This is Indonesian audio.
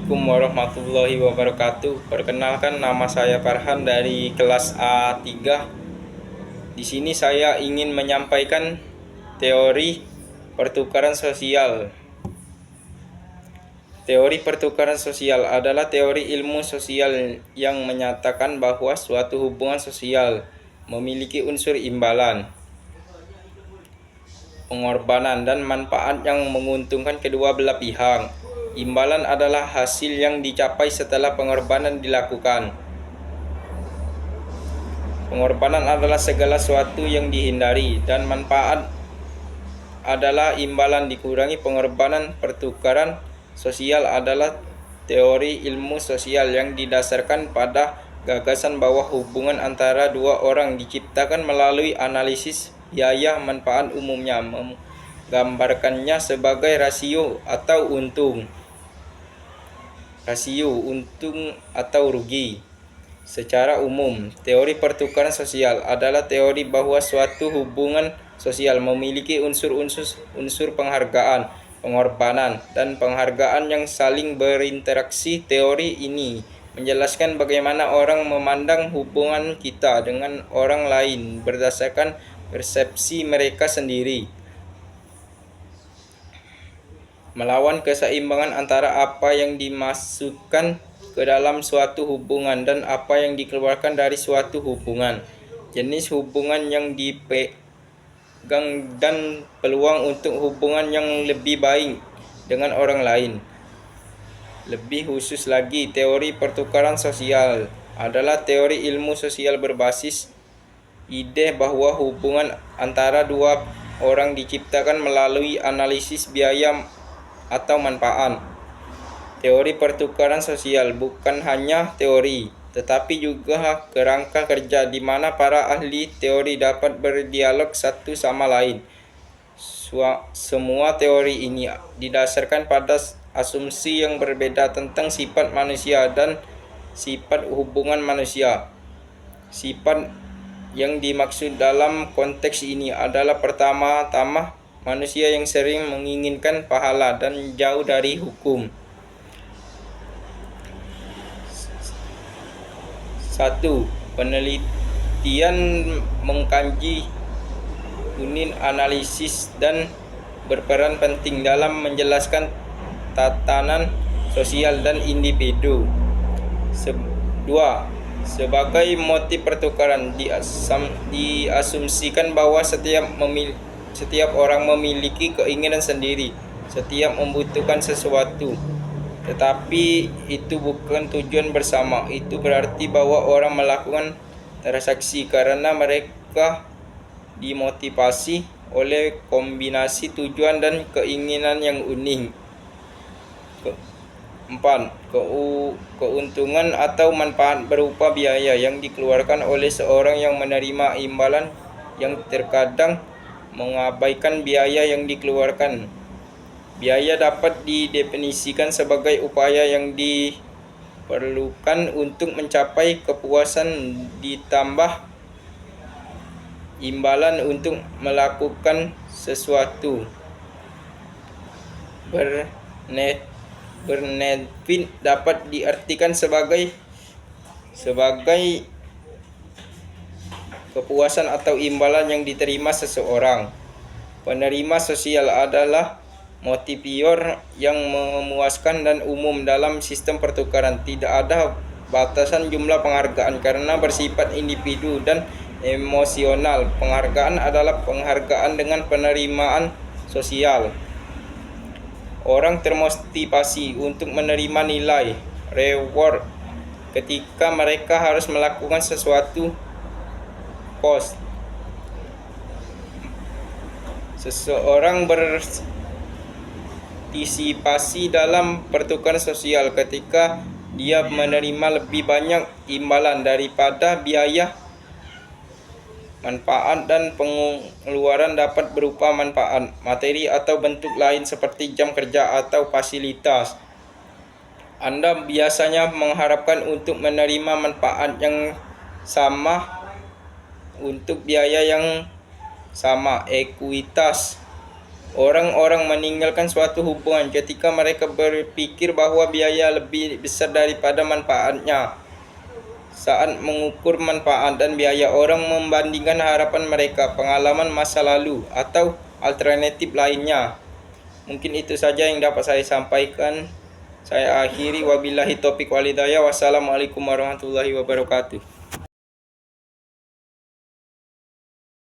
Assalamualaikum warahmatullahi wabarakatuh. Perkenalkan, nama saya Farhan dari kelas A3. Di sini saya ingin menyampaikan teori pertukaran sosial. Teori pertukaran sosial adalah teori ilmu sosial yang menyatakan bahwa suatu hubungan sosial memiliki unsur imbalan, pengorbanan, dan manfaat yang menguntungkan kedua belah pihak. Imbalan adalah hasil yang dicapai setelah pengorbanan dilakukan. Pengorbanan adalah segala sesuatu yang dihindari, dan manfaat adalah imbalan dikurangi pengorbanan. Pertukaran sosial adalah teori ilmu sosial yang didasarkan pada gagasan bahwa hubungan antara dua orang diciptakan melalui analisis biaya manfaat, umumnya menggambarkannya sebagai rasio atau untung. Rasio untung atau rugi. Secara umum, teori pertukaran sosial adalah teori bahwa suatu hubungan sosial memiliki unsur penghargaan, pengorbanan, dan penghargaan yang saling berinteraksi. Teori ini menjelaskan bagaimana orang memandang hubungan kita dengan orang lain berdasarkan persepsi mereka sendiri, melawan keseimbangan antara apa yang dimasukkan ke dalam suatu hubungan dan apa yang dikeluarkan dari suatu hubungan, jenis hubungan yang dipegang, dan peluang untuk hubungan yang lebih baik dengan orang lain. Lebih khusus lagi, teori pertukaran sosial adalah teori ilmu sosial berbasis ide bahwa hubungan antara dua orang diciptakan melalui analisis biaya atau manfaat. Teori pertukaran sosial bukan hanya teori, tetapi juga kerangka kerja di mana para ahli teori dapat berdialog satu sama lain. Semua teori ini didasarkan pada asumsi yang berbeda tentang sifat manusia dan sifat hubungan manusia. Sifat yang dimaksud dalam konteks ini adalah pertama-tama manusia yang sering menginginkan pahala dan jauh dari hukum. 1. Penelitian mengkaji unit analisis dan berperan penting dalam menjelaskan tatanan sosial dan individu. 2. Sebagai motif pertukaran, diasumsikan bahwa setiap orang memiliki keinginan sendiri, setiap membutuhkan sesuatu, tetapi itu bukan tujuan bersama. Itu berarti bahwa orang melakukan transaksi karena mereka dimotivasi oleh kombinasi tujuan dan keinginan yang unik. 4. Keuntungan atau manfaat berupa biaya yang dikeluarkan oleh seorang yang menerima imbalan yang terkadang mengabaikan biaya yang dikeluarkan. Biaya dapat didefinisikan sebagai upaya yang diperlukan untuk mencapai kepuasan ditambah imbalan untuk melakukan sesuatu. Benefit dapat diartikan sebagai kepuasan atau imbalan yang diterima seseorang. Penerima sosial adalah motivator yang memuaskan dan umum dalam sistem pertukaran. Tidak ada batasan jumlah penghargaan karena bersifat individu dan emosional. Penghargaan adalah penghargaan dengan penerimaan sosial. Orang termotivasi untuk menerima nilai reward ketika mereka harus melakukan sesuatu cost. Seseorang berpartisipasi dalam pertukaran sosial ketika dia menerima lebih banyak imbalan daripada biaya. Manfaat dan pengeluaran dapat berupa manfaat materi atau bentuk lain seperti jam kerja atau fasilitas. Anda biasanya mengharapkan untuk menerima manfaat yang sama untuk biaya yang sama, ekuitas. Orang-orang meninggalkan suatu hubungan ketika mereka berpikir bahwa biaya lebih besar daripada manfaatnya. Saat mengukur manfaat dan biaya, orang membandingkan harapan mereka, pengalaman masa lalu, atau alternatif lainnya. Mungkin itu saja yang dapat saya sampaikan. Saya akhiri, wabillahi taufiq walhidayah. Wassalamualaikum warahmatullahi wabarakatuh.